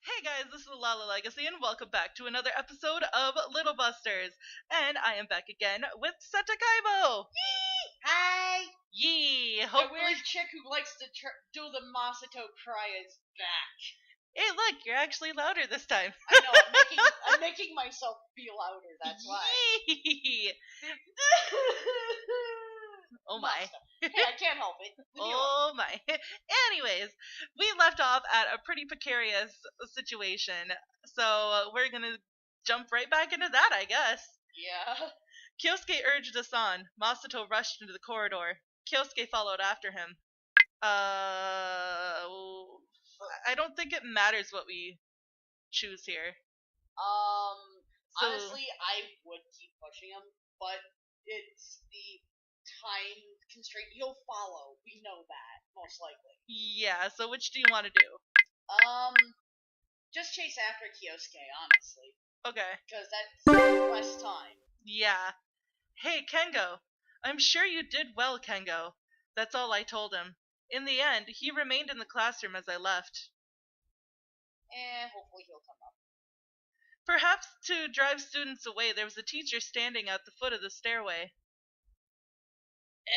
Hey guys, this is Lala Legacy, and welcome back to another episode of Little Busters. And I am back again with Satakaibo. Hi! Yee! The Hopefully, weird chick who likes to do the Masato cry is back. hey, look, you're actually louder this time. I know, I'm making myself be louder, that's why. Yee! Oh my. Masato. Hey, I can't help it. Oh my. Anyways, we left off at a pretty precarious situation, so we're gonna jump right back into that, I guess. Yeah. Kyosuke urged us on. Masato rushed into the corridor. Kyosuke followed after him. I don't think it matters what we choose here. So, Honestly, I would keep pushing him, but it's the time constraint. He'll follow. We know that, most likely. yeah, so which do you want to do? Just chase after Kyosuke, honestly. Okay. Because that's less time. Yeah. Hey, Kengo. I'm sure you did well, Kengo. That's all I told him. In the end, he remained in the classroom as I left. Hopefully he'll come up. Perhaps to drive students away, there was a teacher standing at the foot of the stairway.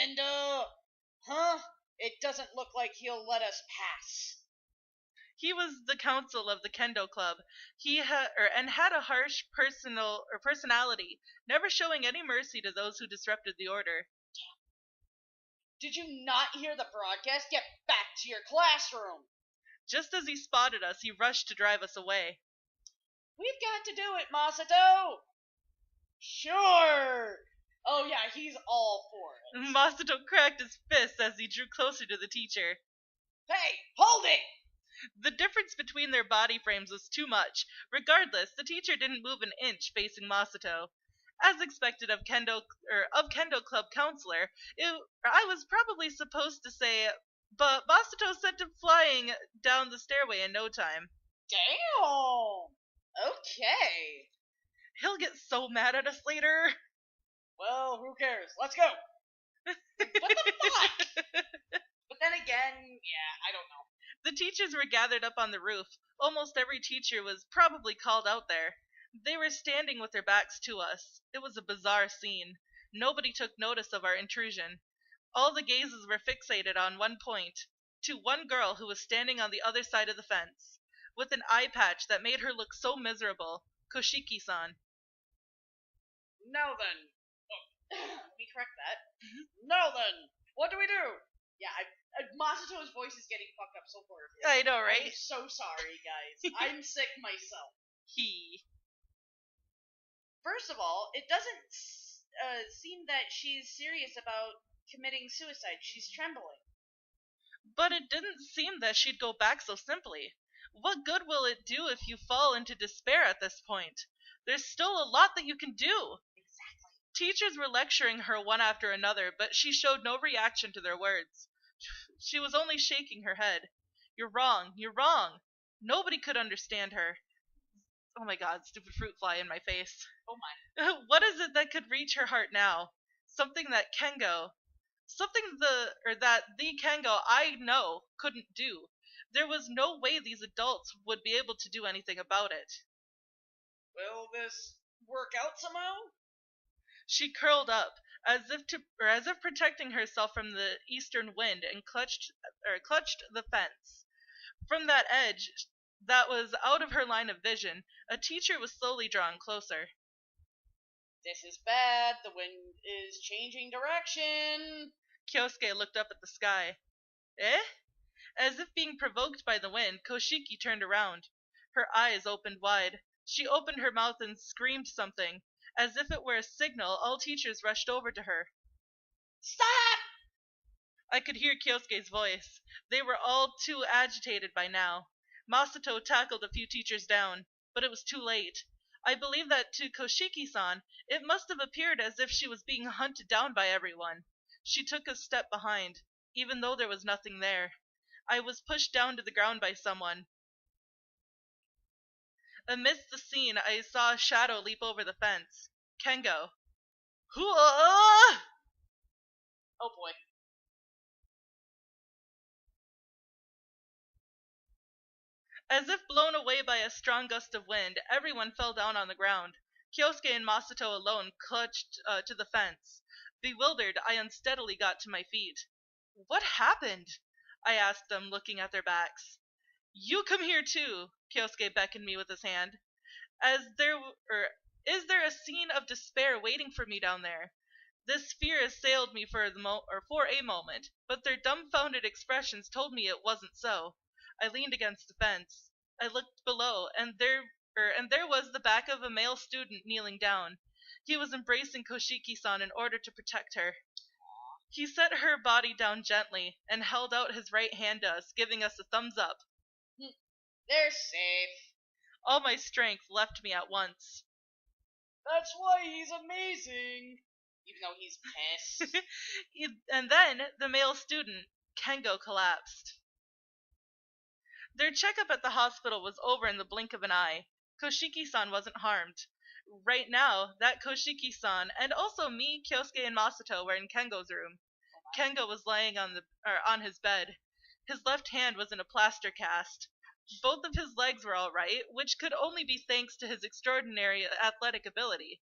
And, it doesn't look like he'll let us pass. He was the counsel of the Kendo Club. He had a harsh personality, never showing any mercy to those who disrupted the order. Did you not hear the broadcast? Get back to your classroom! Just as he spotted us, he rushed to drive us away. We've got to do it, Masato! Sure! Oh yeah, he's all for it. Masato cracked his fist as he drew closer to the teacher. Hey, hold it! The difference between their body frames was too much. Regardless, the teacher didn't move an inch facing Masato. As expected of Kendo Club counselor, I was probably supposed to say, but Masato sent him flying down the stairway in no time. Damn! Okay. He'll get so mad at us later. Well, who cares? Let's go! What the fuck? But then again, yeah, I don't know. The teachers were gathered up on the roof. Almost every teacher was probably called out there. They were standing with their backs to us. It was a bizarre scene. Nobody took notice of our intrusion. All the gazes were fixated on one point, to one girl who was standing on the other side of the fence, with an eye patch that made her look so miserable. Koshiki-san. Now then. Let me correct that. Now then, what do we do? Yeah, Masato's voice is getting fucked up so far. I know, right? I'm so sorry, guys. I'm sick myself. First of all, it doesn't seem that she's serious about committing suicide. She's trembling. But it didn't seem that she'd go back so simply. What good will it do if you fall into despair at this point? There's still a lot that you can do. Exactly. Teachers were lecturing her one after another, but she showed no reaction to their words. She was only shaking her head. You're wrong. You're wrong. Nobody could understand her. Oh my god, stupid fruit fly in my face. Oh my. What is it that could reach her heart now? Something that Kengo, that the Kengo I know couldn't do. There was no way these adults would be able to do anything about it. Will this work out somehow? She curled up, as if protecting herself from the eastern wind, and clutched the fence. From that edge that was out of her line of vision, a teacher was slowly drawing closer. This is bad. The wind is changing direction. Kyosuke looked up at the sky. Eh? As if being provoked by the wind, Koshiki turned around. Her eyes opened wide. She opened her mouth and screamed something. As if it were a signal, all teachers rushed over to her. Stop! I could hear Kyosuke's voice. They were all too agitated by now. Masato tackled a few teachers down, but it was too late. I believe that to Koshiki-san, it must have appeared as if she was being hunted down by everyone. She took a step behind, even though there was nothing there. I was pushed down to the ground by someone. Amidst the scene, I saw a shadow leap over the fence. Kengo. Hoo-ah! Oh boy. As if blown away by a strong gust of wind, everyone fell down on the ground. Kyosuke and Masato alone clutched to the fence. Bewildered, I unsteadily got to my feet. "What happened?" I asked them, looking at their backs. "You come here too," Kyosuke beckoned me with his hand. Is there a scene of despair waiting for me down there? This fear assailed me for a moment, but their dumbfounded expressions told me it wasn't so. I leaned against the fence. I looked below, and there was the back of a male student kneeling down. He was embracing Koshiki-san in order to protect her. He set her body down gently and held out his right hand to us, giving us a thumbs up. They're safe. All my strength left me at once. That's why he's amazing. Even though he's pissed. And then the male student, Kengo, collapsed. Their checkup at the hospital was over in the blink of an eye. Koshiki-san wasn't harmed. Right now, that Koshiki-san and also me, Kyosuke, and Masato were in Kengo's room. Kengo was lying on his bed. His left hand was in a plaster cast. Both of his legs were all right, which could only be thanks to his extraordinary athletic ability.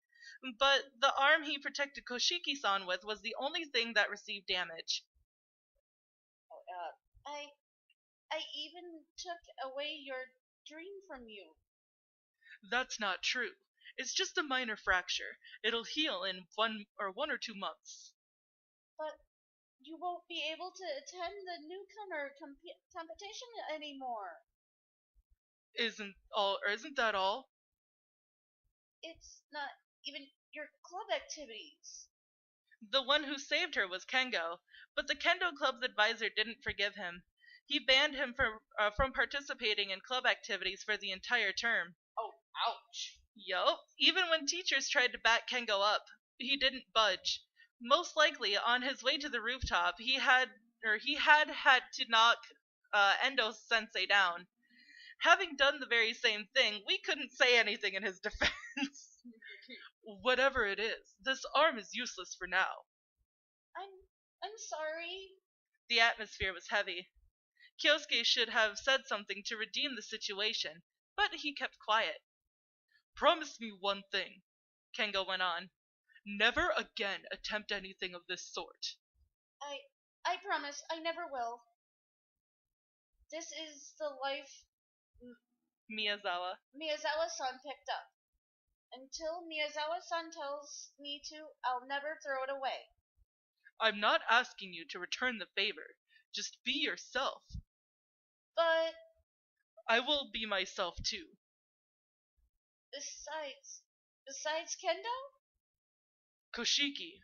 But the arm he protected Koshiki-san with was the only thing that received damage. I even took away your dream from you. That's not true. It's just a minor fracture. It'll heal in one or 2 months. But you won't be able to attend the newcomer competition anymore. Isn't that all? It's not even your club activities. The one who saved her was Kengo, but the Kendo Club's advisor didn't forgive him. He banned him from participating in club activities for the entire term. Oh, ouch. Yup. Even when teachers tried to back Kengo up, he didn't budge. Most likely, on his way to the rooftop, he had to knock Endo-sensei down. Having done the very same thing, we couldn't say anything in his defense. Whatever it is, this arm is useless for now. I'm sorry. The atmosphere was heavy. Kyosuke should have said something to redeem the situation, but he kept quiet. "Promise me one thing," Kengo went on. "Never again attempt anything of this sort." I promise I never will. This is the life Miyazawa-san picked up. Until Miyazawa-san tells me to, I'll never throw it away. I'm not asking you to return the favor. Just be yourself. But I will be myself too. Besides Kendo? Koshiki,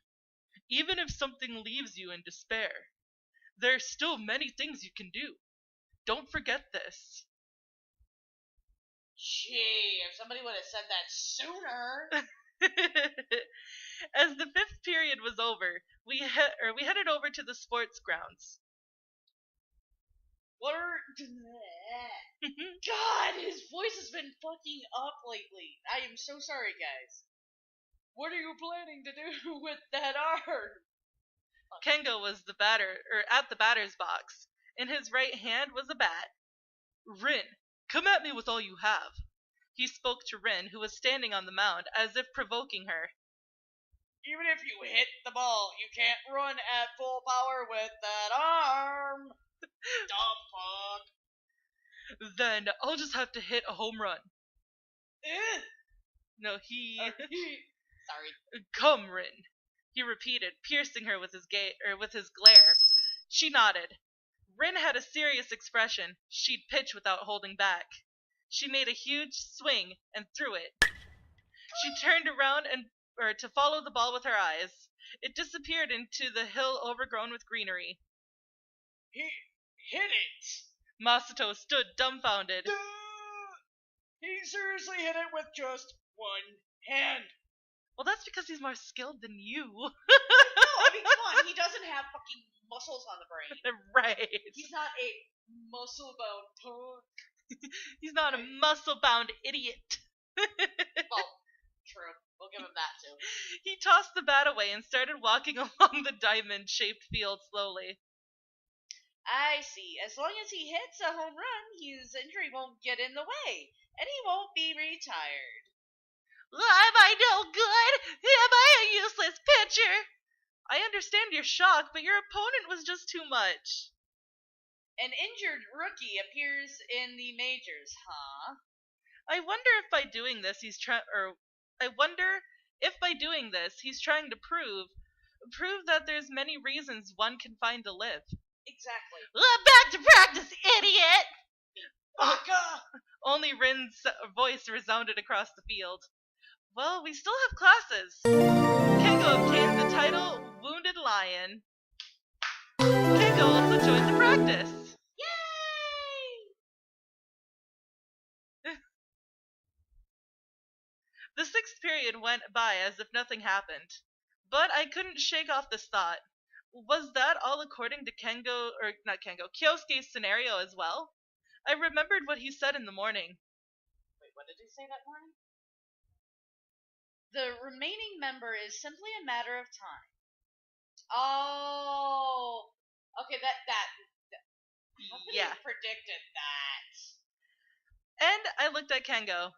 even if something leaves you in despair, there are still many things you can do. Don't forget this. Gee, if somebody would have said that sooner. As the 5th period was over, we headed over to the sports grounds. God, his voice has been fucking up lately. I am so sorry, guys. What are you planning to do with that arm? Kengo was at the batter's box. In his right hand was a bat. "Rin, come at me with all you have." He spoke to Rin, who was standing on the mound, as if provoking her. Even if you hit the ball, you can't run at full power with that arm. Dumb fuck. Then I'll just have to hit a home run. No, Sorry. "Come, Rin," he repeated, piercing her with his glare. She nodded. Rin had a serious expression. She'd pitch without holding back. She made a huge swing and threw it. She turned around to follow the ball with her eyes. It disappeared into the hill overgrown with greenery. He hit it! Masato stood dumbfounded. He seriously hit it with just one hand. Well, that's because he's more skilled than you. No, I mean, come on, he doesn't have fucking muscles on the brain. Right. He's not a muscle-bound punk. He's not a muscle-bound idiot. Well, true. We'll give him that, too. He tossed the bat away and started walking along the diamond-shaped field slowly. I see. As long as he hits a home run, his injury won't get in the way, and he won't be retired. Am I no good? Am I a useless pitcher? I understand your shock, but your opponent was just too much. An injured rookie appears in the majors, huh? I wonder if by doing this he's trying to prove that there's many reasons one can find to live. Exactly. Back to practice, idiot! Baka! Only Rin's voice resounded across the field. Well, we still have classes. Kengo obtained the title Wounded Lion. Kengo also joined the practice. Yay! The sixth period went by as if nothing happened. But I couldn't shake off this thought. Was that all according to Kyosuke's scenario as well? I remembered what he said in the morning. Wait, what did he say that morning? The remaining member is simply a matter of time. Oh, okay. That how could Yeah. he predicted that? And I looked at Kengo.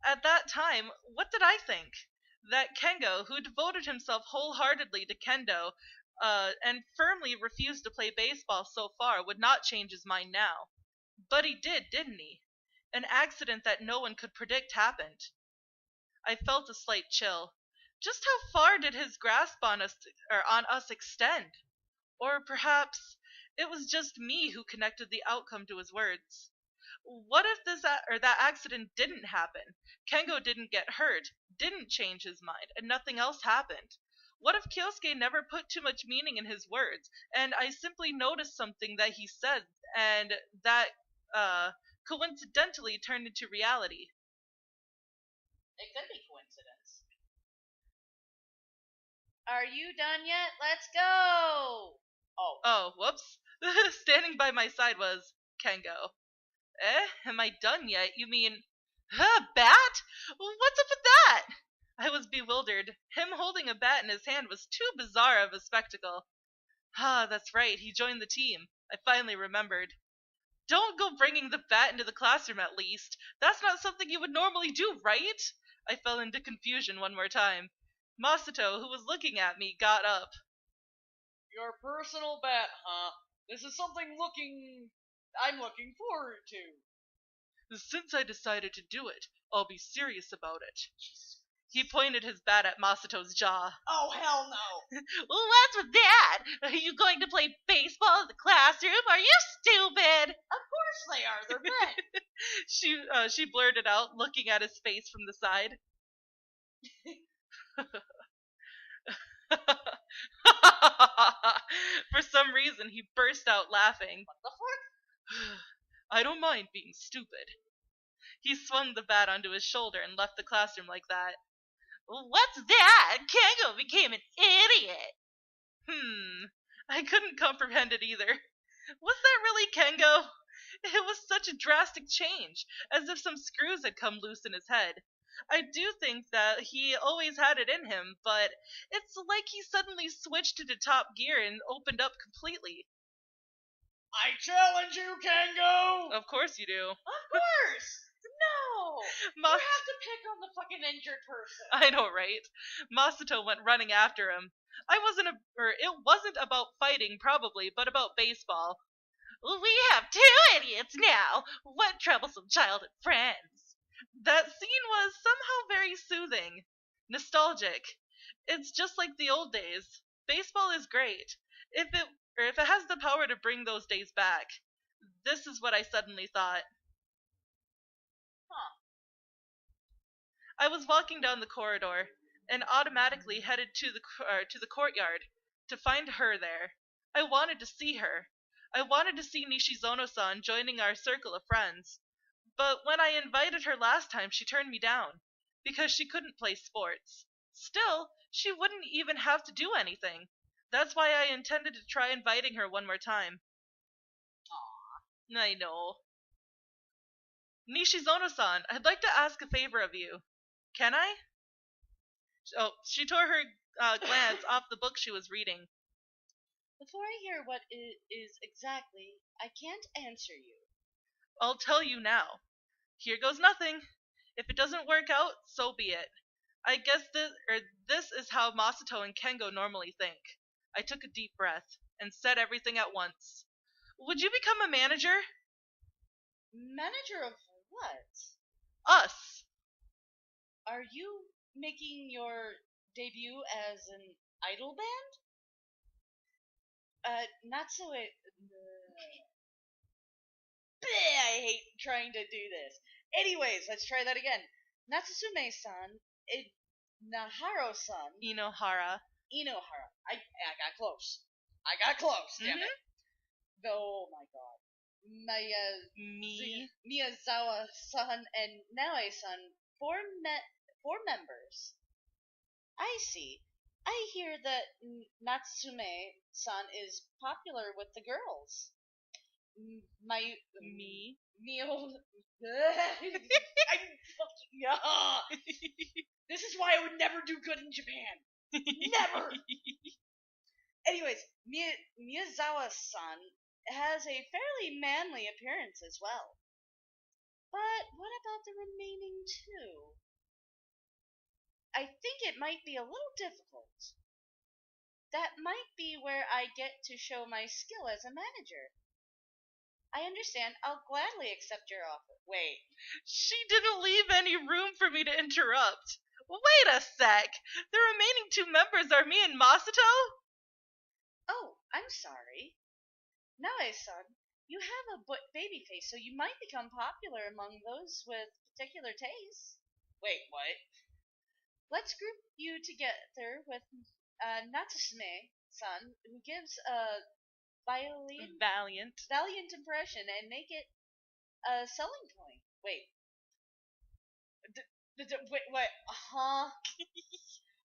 At that time, what did I think? That Kengo, who devoted himself wholeheartedly to kendo, and firmly refused to play baseball so far, would not change his mind now. But he did, didn't he? An accident that no one could predict happened. I felt a slight chill. Just how far did his grasp on us extend? Or perhaps it was just me who connected the outcome to his words. What if that accident didn't happen? Kengo didn't get hurt, didn't change his mind, and nothing else happened. What if Kyosuke never put too much meaning in his words, and I simply noticed something that he said, and that coincidentally turned into reality? It could be coincidence. Are you done yet? Let's go! Oh, whoops. Standing by my side was Kengo. Am I done yet? You mean, bat? What's up with that? I was bewildered. Him holding a bat in his hand was too bizarre of a spectacle. That's right, he joined the team. I finally remembered. Don't go bringing the bat into the classroom, at least. That's not something you would normally do, right? I fell into confusion one more time. Masato, who was looking at me, got up. Your personal bat, huh? This is something I'm looking forward to. Since I decided to do it, I'll be serious about it. He pointed his bat at Masato's jaw. Oh, hell no! What's with that? Are you going to play baseball in the classroom? Are you stupid? Of course they are. They're men. She blurted out, looking at his face from the side. For some reason, he burst out laughing. What the fuck? I don't mind being stupid. He swung the bat onto his shoulder and left the classroom like that. What's that? Kengo became an idiot. I couldn't comprehend it either. Was that really Kengo? It was such a drastic change, as if some screws had come loose in his head. I do think that he always had it in him, but it's like he suddenly switched into top gear and opened up completely. I challenge you, Kengo! Of course you do. Of course! No! You have to pick on the fucking injured person. I know, right? Masato went running after him. It wasn't about fighting, probably, but about baseball. We have two idiots now! What troublesome childhood friends! That scene was somehow very soothing. Nostalgic. It's just like the old days. Baseball is great. If it has the power to bring those days back. This is what I suddenly thought. I was walking down the corridor, and automatically headed to the courtyard, to find her there. I wanted to see her. I wanted to see Nishizono-san joining our circle of friends. But when I invited her last time, she turned me down, because she couldn't play sports. Still, she wouldn't even have to do anything. That's why I intended to try inviting her one more time. Aww. I know. Nishizono-san, I'd like to ask a favor of you. Can I? Oh, she tore her glance off the book she was reading. Before I hear what it is exactly, I can't answer you. I'll tell you now. Here goes nothing. If it doesn't work out, so be it. I guess this is how Masato and Kengo normally think. I took a deep breath and said everything at once. Would you become a manager? Manager of what? Us. Are you making your debut as an idol band? Not so it. I hate trying to do this. Anyways, let's try that again. Natsume-san, Naharo-san, Inohara. Inohara. I got close. Damn it. Oh my god. Miyazawa-san and Naoe-san, four members. I see. I hear that Natsume-san is popular with the girls. Mio. I'm fucking. This is why I would never do good in Japan. Never. Anyways, Miyazawa-san has a fairly manly appearance as well. But what about the remaining two? I think it might be a little difficult. That might be where I get to show my skill as a manager. I understand. I'll gladly accept your offer. Wait. She didn't leave any room for me to interrupt. Wait a sec. The remaining two members are me and Masato? Oh, I'm sorry. Nae-san, you have a baby face, so you might become popular among those with particular tastes. Wait, what? Let's group you together with Natsume-san, who gives a valiant impression, and make it a selling point. Wait. Wait, what?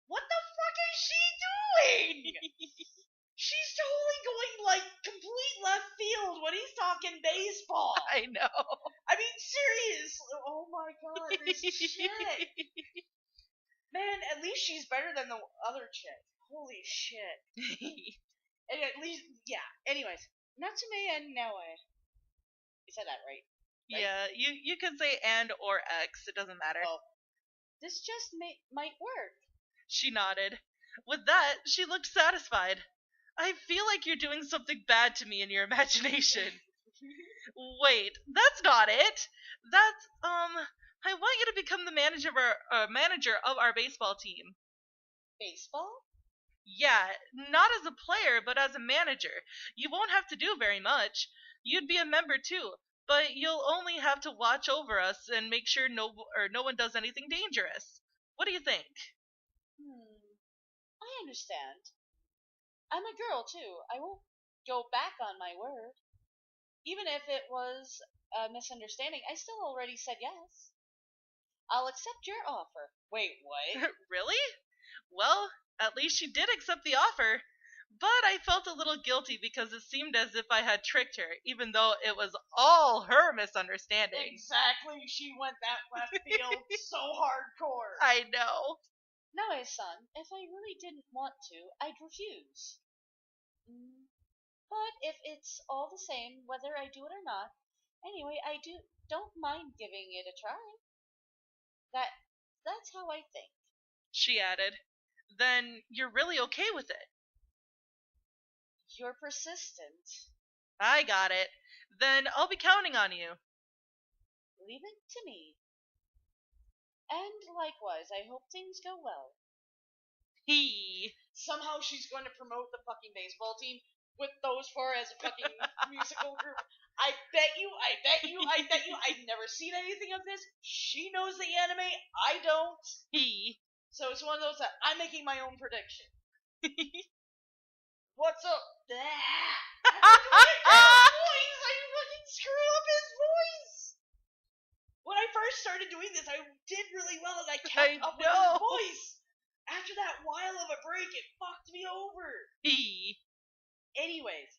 What the fuck is she doing? She's totally going, like, complete left field when he's talking baseball. I know. I mean, seriously. Oh my god, this shit. Man, at least she's better than the other chick. Holy shit. And at least, yeah. Anyways, Natsume and Naoe. You said that right? Yeah, you can say and or X. It doesn't matter. Oh. This just might work. She nodded. With that, she looked satisfied. I feel like you're doing something bad to me in your imagination. Wait, that's not it. That's, I want you to become the manager of our baseball team. Baseball? Yeah, not as a player, but as a manager. You won't have to do very much. You'd be a member too, but you'll only have to watch over us and make sure no one does anything dangerous. What do you think? I understand. I'm a girl too. I won't go back on my word. Even if it was a misunderstanding, I still already said yes. I'll accept your offer. Wait, what? Really? Well, at least she did accept the offer. But I felt a little guilty because it seemed as if I had tricked her, even though it was all her misunderstanding. Exactly, she went that left field so hardcore. I know. Naoe-san, if I really didn't want to, I'd refuse. But if it's all the same, whether I do it or not, anyway, I don't mind giving it a try. That's how I think. She added. Then you're really okay with it? You're persistent. I got it. Then I'll be counting on you. Leave it to me. And likewise, I hope things go well. Somehow she's going to promote the fucking baseball team with those four as a fucking musical group. I bet you. I've never seen anything of this. She knows the anime. I don't. So it's one of those that I'm making my own prediction. What's up? I fucking screwed up his voice. When I first started doing this, I did really well and I kept up with his voice. After that while of a break, it fucked me over. Anyways,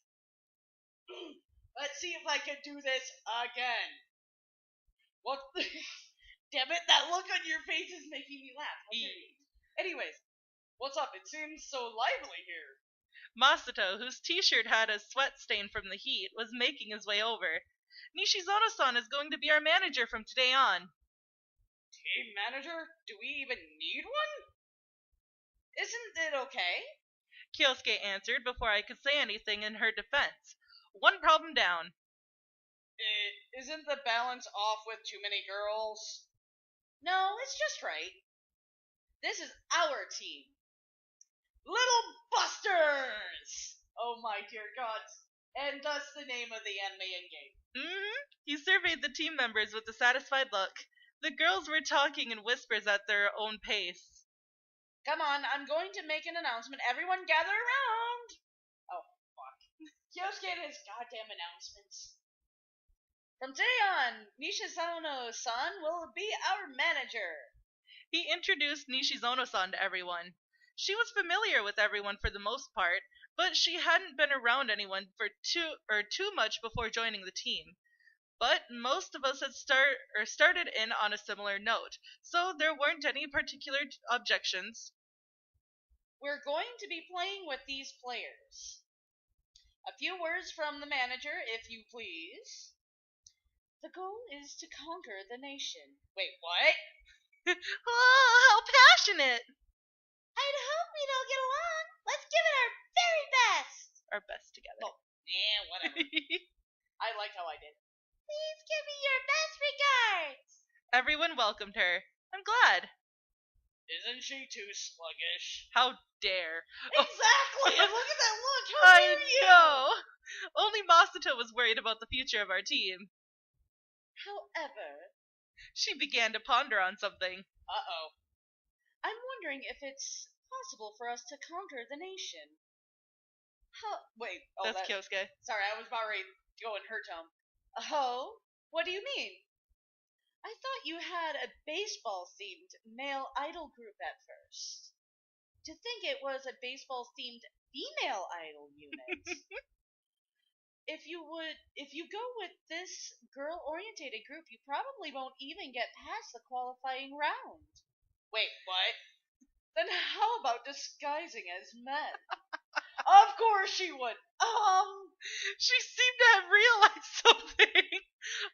let's see if I can do this again. What? Damn it, that look on your face is making me laugh. Anyways, what's up? It seems so lively here. Masato, whose t-shirt had a sweat stain from the heat, was making his way over. Nishizono-san is going to be our manager from today on. Team manager? Do we even need one? Isn't it okay? Kyosuke answered before I could say anything in her defense. One problem down. Isn't the balance off with too many girls? No, it's just right. This is our team. Little Busters! Oh my dear gods. And thus the name of the anime in-game. Mm-hmm. He surveyed the team members with a satisfied look. The girls were talking in whispers at their own pace. Come on, I'm going to make an announcement. Everyone gather around! Oh, fuck. Kyosuke and his goddamn announcements. From today on, Nishizono-san will be our manager. He introduced Nishizono-san to everyone. She was familiar with everyone for the most part, but she hadn't been around anyone for too much before joining the team. But most of us had started in on a similar note, so there weren't any particular objections. We're going to be playing with these players. A few words from the manager, if you please. The goal is to conquer the nation. Wait, what? Oh, how passionate! I'd hope we don't get along. Let's give it our very best. Our best together. Oh, yeah, whatever. I like how I did. Please give me your best regards. Everyone welcomed her. I'm glad. Isn't she too sluggish? How dare. Exactly! And look at that look! How dare you? I know! Only Masato was worried about the future of our team. However... She began to ponder on something. Uh-oh. I'm wondering if it's possible for us to conquer the nation. Wait. Oh, that's Kyosuke. Sorry, I was about ready to go in her tone. Oh? What do you mean? I thought you had a baseball-themed male idol group at first. To think it was a baseball-themed female idol unit. If you go with this girl-orientated group, you probably won't even get past the qualifying round. Wait, what? Then how about disguising as men? Of course she would. She seemed to have realized something.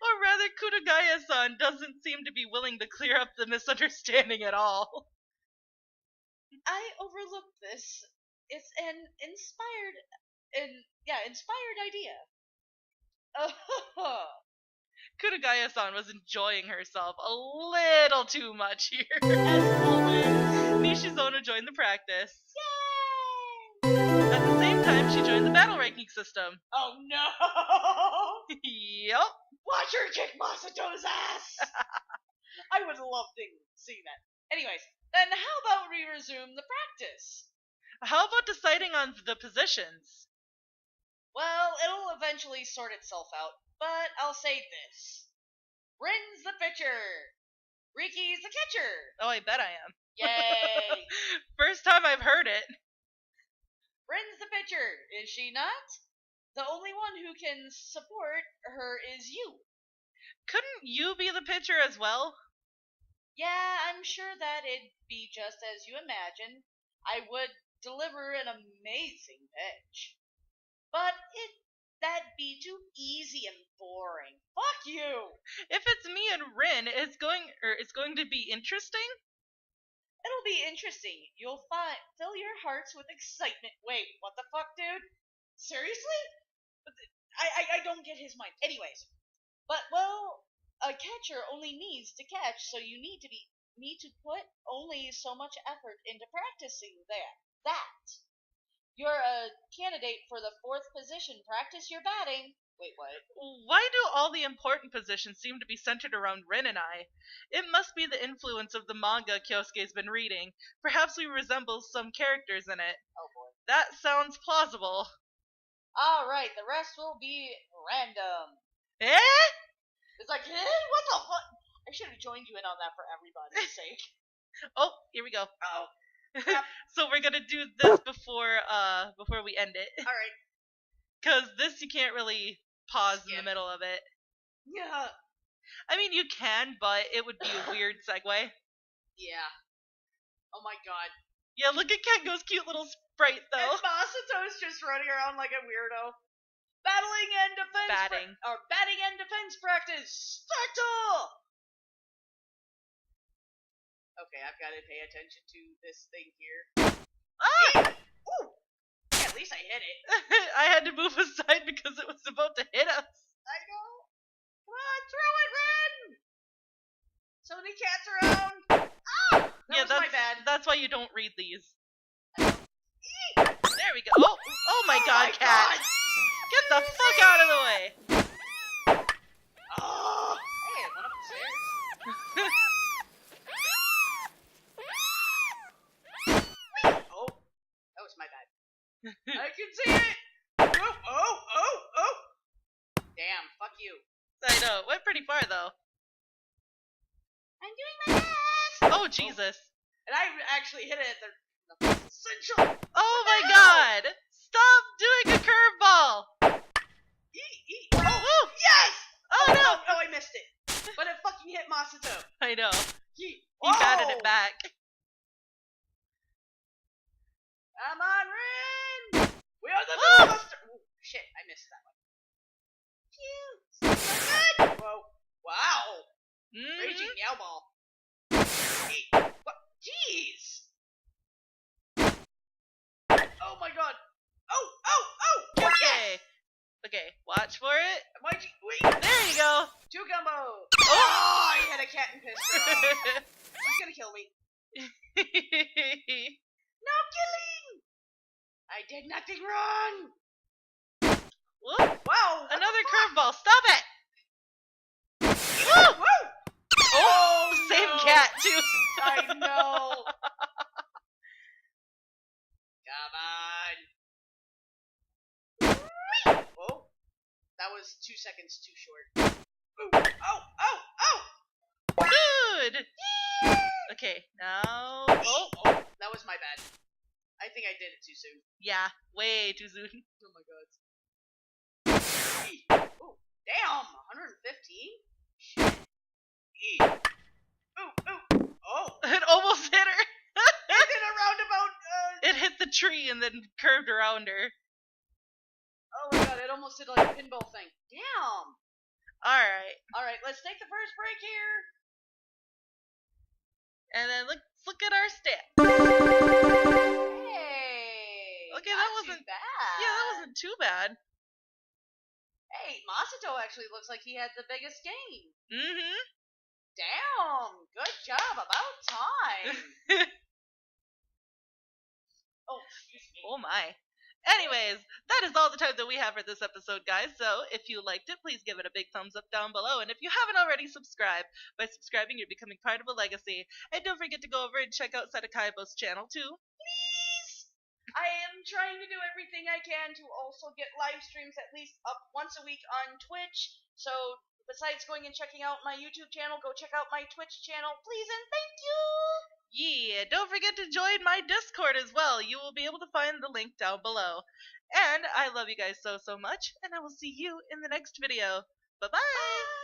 Or rather, Kurugaya-san doesn't seem to be willing to clear up the misunderstanding at all. I overlooked this. It's an inspired idea. Kurugaya-san was enjoying herself a little too much here. As always. Nishizono joined the practice. Yay! At the same time, she joined the battle ranking system. Oh no! Yup. Watch her kick Masato's ass! I would love to see that. Anyways, then how about we resume the practice? How about deciding on the positions? Well, it'll eventually sort itself out, but I'll say this. Rin's the pitcher. Riki's the catcher. Oh, I bet I am. Yay! First time I've heard it. Rin's the pitcher, is she not? The only one who can support her is you. Couldn't you be the pitcher as well? Yeah, I'm sure that it'd be just as you imagine. I would deliver an amazing pitch. But that'd be too easy and boring. Fuck you! If it's me and Rin, it's going to be interesting? It'll be interesting. You'll fill your hearts with excitement. Wait, what the fuck, dude? Seriously? I don't get his mind. Anyways. But, well, a catcher only needs to catch, so you need to put only so much effort into practicing that. You're a candidate for the 4th position. Practice your batting. Wait, what? Why do all the important positions seem to be centered around Rin and I? It must be the influence of the manga Kyosuke's been reading. Perhaps we resemble some characters in it. Oh boy. That sounds plausible. Alright, the rest will be random. Eh? It's like, what the fuck? I should have joined you in on that for everybody's sake. Oh, here we go. Oh. So we're gonna do this before we end it. Alright. Because this you can't really pause in the middle of it. Yeah. I mean, you can, but it would be a weird segue. Yeah. Oh my god. Yeah, look at Kengo's cute little sprite, though. And Masato's just running around like a weirdo. Batting and defense practice. Spectacle! Okay, I've got to pay attention to this thing here. Ah! Ooh! Yeah, at least I hit it. I had to move aside because it was about to hit us. I know. Come on, throw it, Ren! So many cats around. Ah! That was my bad. That's why you don't read these. There we go. Oh my god, cat. God. Get the fuck out of the way. Oh! Hey, it went up the stairs. Oh, that was my bad. I can see it. Oh! Damn, fuck you. I know. It went pretty far, though. I'm doing my best. Oh, Jesus. And I actually hit it at the essential. Oh my god. Stop doing a curveball. Oh, yes! Oh, no. No, I missed it. But it fucking hit Masato. I know. He Whoa. batted it back. Come on, Rin! We are the monster. Oh, shit, I missed that one. Phew. So good. Whoa. Wow. Raging Meow Ball. What? Jeez. Oh my god. Oh! Okay. Okay, watch for it. Wait. There you go. 2 combo. Oh! I hit a cat and pissed her off. She's gonna kill me. No killing! I did nothing wrong. Whoop. Wow. Another curveball. Stop it. Woo! Oh, same no. cat, too. I know. Come on. Whoa. That was 2 seconds too short. Ooh. Oh! Good. Okay, now. Oh, that was my bad. I think I did it too soon. Yeah, way too soon. Oh my god. Oh, damn! 115? Shit. Ooh. Oh. It almost hit her. It hit a roundabout. It hit the tree and then curved around her. Oh my god, it almost did like a pinball thing. Damn. Alright, Let's take the first break here. and then let's look at our stats. Hey. Okay, not that wasn't too bad. Yeah, that wasn't too bad. Hey, Masato actually looks like he had the biggest game. Mm-hmm. Damn. Good job. About time. Oh, excuse me. Oh my. Anyways, that is all the time that we have for this episode, guys. So, if you liked it, please give it a big thumbs up down below. And if you haven't already subscribed, by subscribing, you're becoming part of a legacy. And don't forget to go over and check out Sadakaibo's channel, too. Please. I am trying to do everything I can to also get live streams at least up once a week on Twitch. So, besides going and checking out my YouTube channel, go check out my Twitch channel, please, and thank you! Yeah, don't forget to join my Discord as well. You will be able to find the link down below. And I love you guys so much, and I will see you in the next video. Bye-bye! Bye.